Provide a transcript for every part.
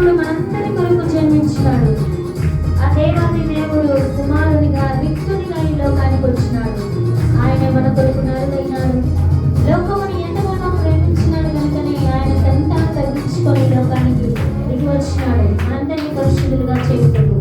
దేవుడు మనందరి కొరకు జన్మించినాడు. ఆ దేవాది దేవుడు కుమారునిగా రిక్తునిగా ఈ లోకానికి వచ్చినాడు. ఆయన మన కొరకు నరుడైనాడు. లోకముని ఎంతగానో ప్రేమించినాడు కనుకనే ఆయన తనంతా తగ్గించుకొని లోకానికి దిగి వచ్చినాడు మనందరినీ పరిశుద్ధులుగా చేయుటకు.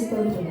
స్తోత్రం.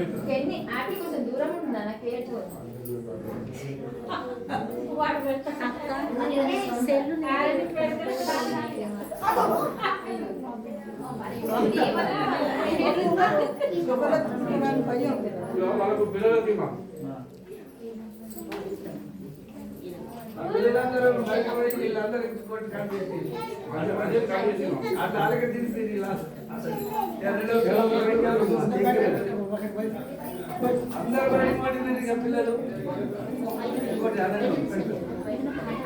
కొంచెం దూరం ఉందా నాకు పిల్లలందరూ బయటపడి వీళ్ళందరూ ఇంకోటి కనిపించి అట్లా అలాగే తీసి అందరూ బయటపడింది ఇక పిల్లలు ఇంకోటి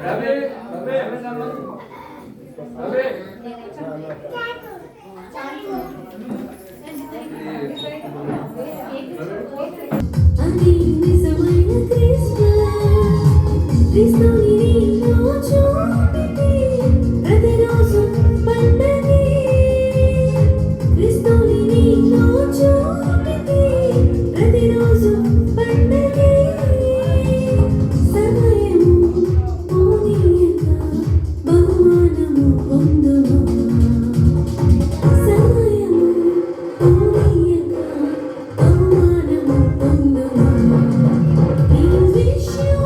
రవి రవి రవి అది నిజమైన క్రిస్మస్ నీలో చూపితే ప్రతిరోజు పండగే క్రిస్తుని నీలో చూపితే ప్రతిరోజు పండగే సమయము పోనీయక బహుమానము పొందుమా సమయము పోనీయక బహుమానము పొందుమా We wish you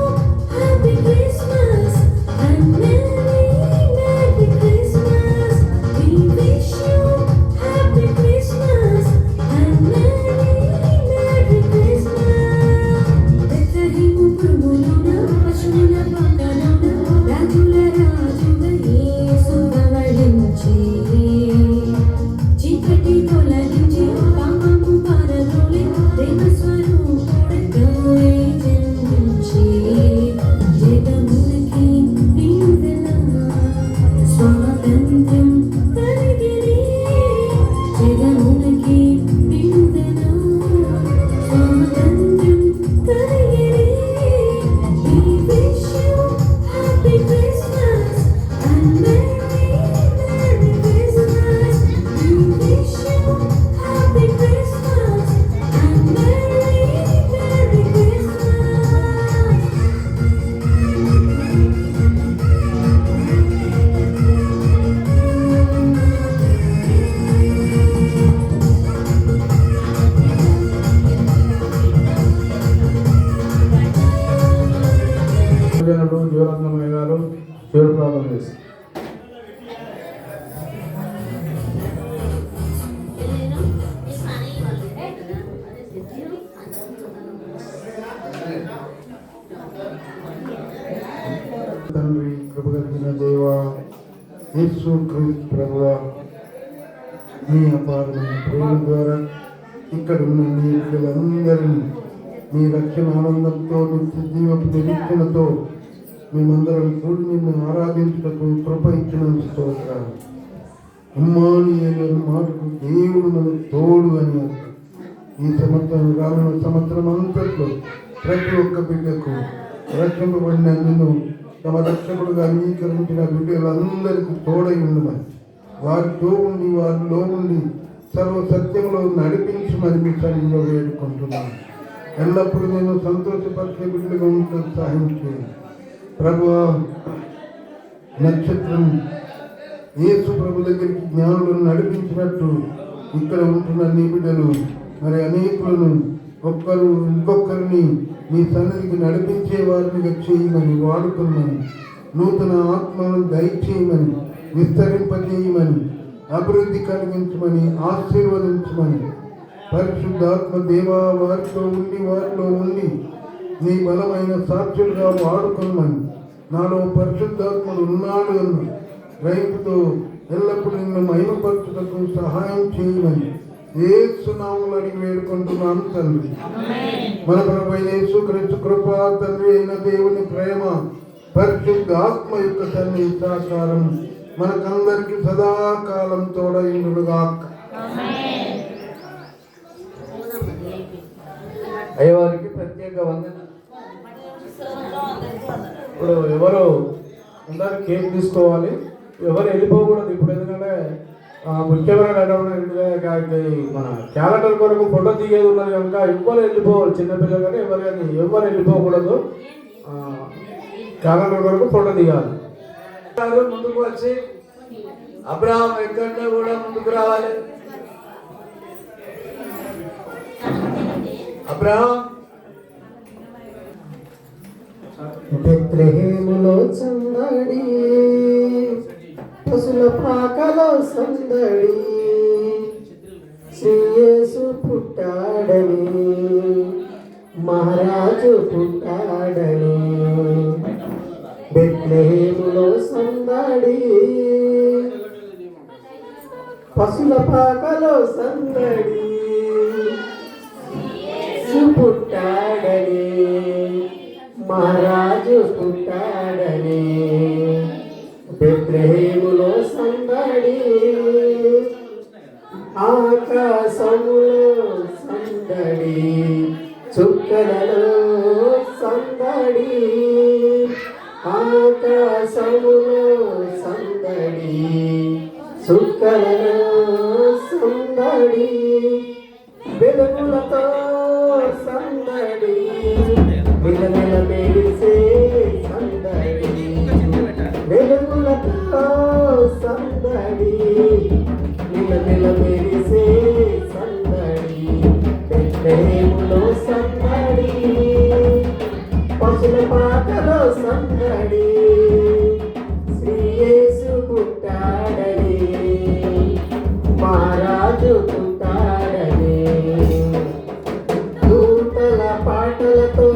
Happy Christmas and Merry Christmas. We wish you Happy Christmas and Merry Christmas. Bethlehemu purmuluna pashuna pakaluna rajula rajuga Yesu avadinchi చీకటి తొలగించి పాపము పారదోలి ప్రేమ స్వరూపుడై జన్మించి జగమునకి విడుదల స్వాతంత్ర్యం కలిగిరి జగమునకి విడుదల స్వాతంత్ర్యం Kaligiri We wish you Happy Christmas and Merry Christmas. We wish you Happy Christmas and Merry Christmas. జీవరత్నమయ్య గారు చివరి ప్రార్థన చేస్తారు. తండ్రి కృపగలిగిన దేవ యేసు క్రీస్తు ప్రభువా మీ అపారమైన ప్రేమ ద్వారా ఇక్కడ ఉన్న మీ పిల్లలందరినీ మీ రక్షణ ఆనందంతో నిత్య జీవపు నిరీక్షణతో మేమందరం కూడి నిన్ను ఆరాధించుటకు కృప ఇచ్చిన స్తోత్రాలు. ఇమ్మానుయేలు మాటకు దేవుడు మనకు తోడు అని అర్థం. ఈ సంవత్సరం రానున్న సంవత్సరం అంతట్లో ప్రతి ఒక్క బిడ్డకు రక్షింపబడిన నిన్ను తమ రక్షకుడుగా అంగీకరించిన బిడ్డలందరికీ తోడై ఉండమని వారితో ఉండి వారిలో ఉండి సర్వ సత్యంలో నడిపించమని మీ సన్నిధిలో వేడుకుంటున్నాను. ఎల్లప్పుడూ నేను సంతోషపరిచే బిడ్డగా ఉంటూ సహాయం చేయండి ప్రభువా. నక్షత్రం యేసు ప్రభు దగ్గరికి జ్ఞానులను నడిపించినట్టు ఇక్కడ ఉంటున్న నీ బిడ్డలు మరి అనేకులను ఇంకొకరిని మీ సన్నిధికి నడిపించే వారిని చేయమని వాడుకున్నాను. నూతన ఆత్మను దయచేయమని, విస్తరింపజేయమని, అభివృద్ధి కలిగించమని, ఆశీర్వదించమని, పరిశుద్ధాత్మ దేవా వారిలో ఉండి నీ బలమైన సాక్షులుగా వాడుకోమని, నాలో పరిశుద్ధాత్ముడు ఉన్నాడు అన్న రైతుతో ఎల్లప్పుడూ నిన్ను మహిమపరచుటకు సహాయం చేయమని యేసు నామములో అడిగి వేడుకుంటున్నాను తండ్రి. మన ప్రభువైన యేసుక్రీస్తు కృప, తండ్రి అయిన దేవుని ప్రేమ, పరిశుద్ధ ఆత్మ యొక్క సన్నిధి సహకారం మనకందరికి సదాకాలం తోడైండుగాక. అయ్యవారికి ప్రత్యేక వందన. ఇప్పుడు ఎవరు అందరు కేక్ తీసుకోవాలి, ఎవరు వెళ్ళిపోకూడదు ఇప్పుడు. ఎందుకంటే ముఖ్యమైన మన క్యాలెండర్ కొరకు ఫోటో దిగేది ఉన్నది కనుక ఎవరు వెళ్ళిపోవాలి, చిన్నపిల్లలు కానీ ఎవరు వెళ్ళిపోకూడదు. క్యాలెండర్ కొరకు ఫోటో దిగాలి. ముందుకు వచ్చి అబ్రహాం వెంకన్న కూడా ముందుకు రావాలి. అబ్రహాం బెత్లెహేములో సందడి, పశుల పాకలో సందడి, శ్రీ యేసు పుట్టాడని, మహారాజు పుట్టాడని. బెత్లెహేములో సందడి, పశుల పాకలో సందడి, పుట్టాడని, మహారాజు పుట్టాడని. బెత్లెహేములో సందడి, ఆకాశములో సందడి, చుక్కలలో సందడి, ఆకాశములో సందడి, చుక్కలలో సందడి, వెలుగులతో సందడి, విలవిల మెరిసే సందడి, వెలుగులతో సందడి, విలవిల మెరిసే సందడి. బెత్లెహేములో సందడి, పశుల పాకలో సందడి, శ్రీ యేసు పుట్టాడని, మహారాజు పుట్టాడని. దూతల పాటలతో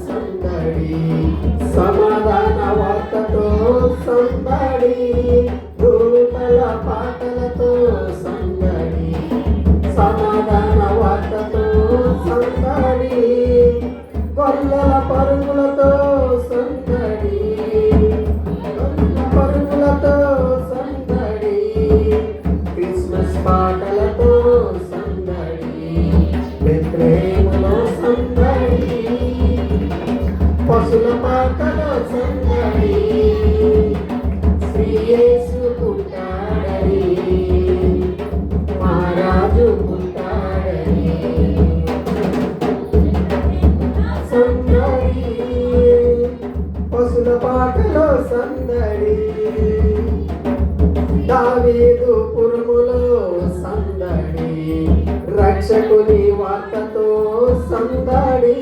సందడి, సమాధాన వార్తతో సందడి, దూతల పాటలతో సందడి, సమాధాన వార్తతో సందడి, గొల్లల పరుగులతో సందడి, పరుగులతో సందడి, క్రిస్మస్ పాటలతో సందడి. బెత్లెహేములో సందడి, పశుల పాకలో సందడి, శ్రీ యేసు పుట్టాడని, మహారాజు పుట్టాడని. సందడి, పశుల పాకలో సందడి, దావీదు పురములో సందడి, రక్షకుని వార్తతో సందడి,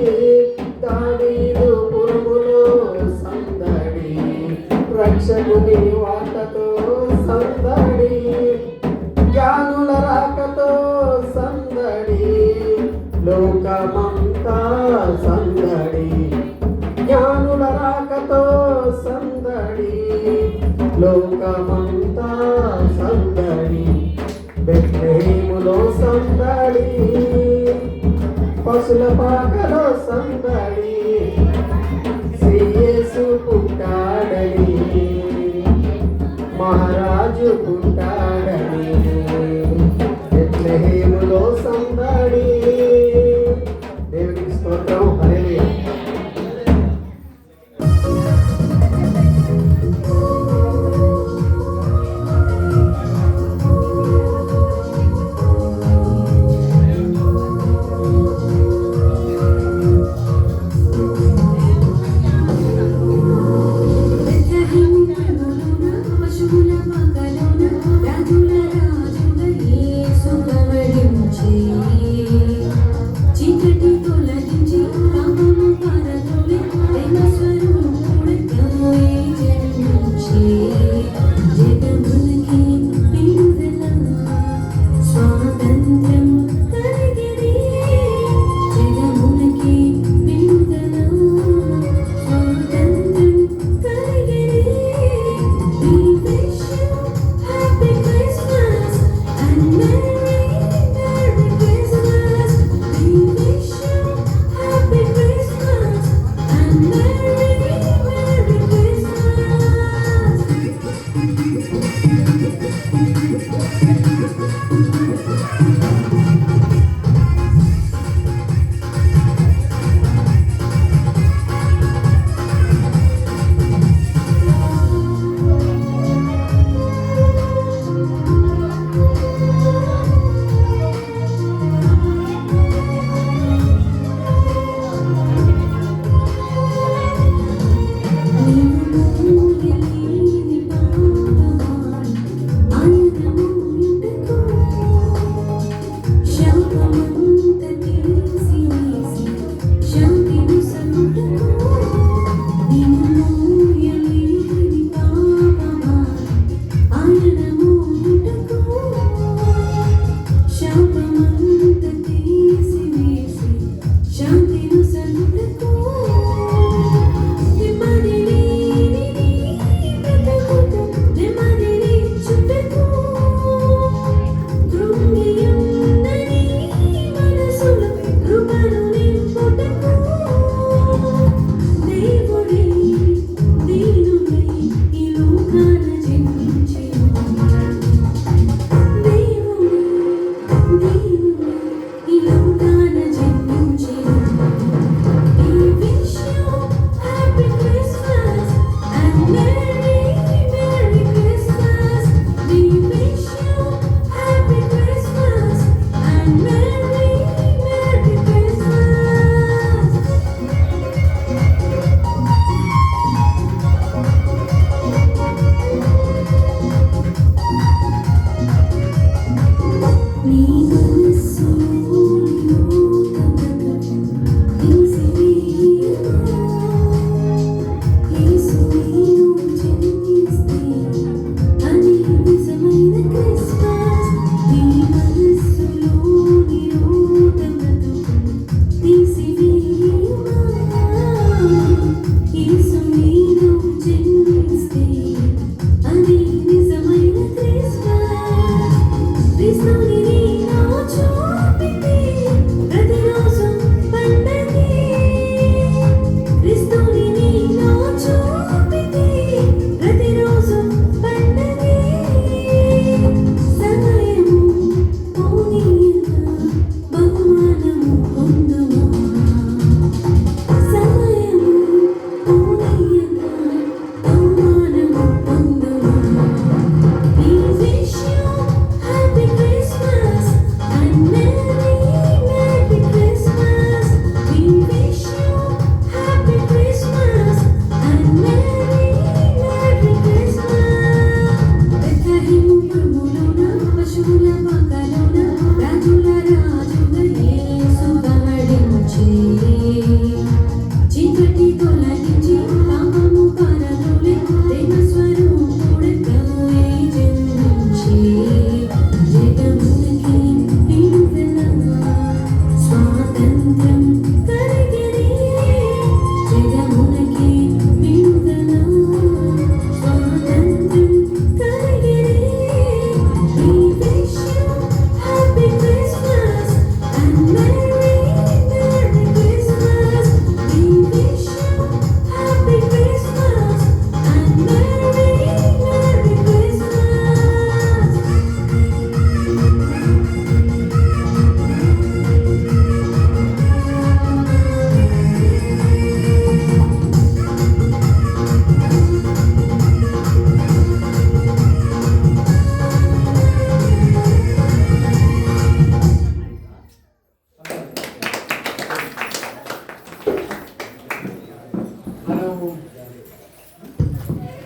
దావీదు పురములో సందడి, రక్షకుని వార్తతో సందడి, జ్ఞానుల రాకతో సందడి, లోకమంతా సందడి, జ్ఞానుల రాకతో సందడి, లోకమంతా సందడి. బెత్లెహేములో సందడి, పశుల పాకలో సందడి, శ్రీ యేసు పుట్టాడని, మహారాజు పుట్టాడని. బెత్లెహేములో సందడి. దేవునికి స్తోత్రం. హల్లెలూయా.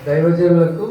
దైవజనులకు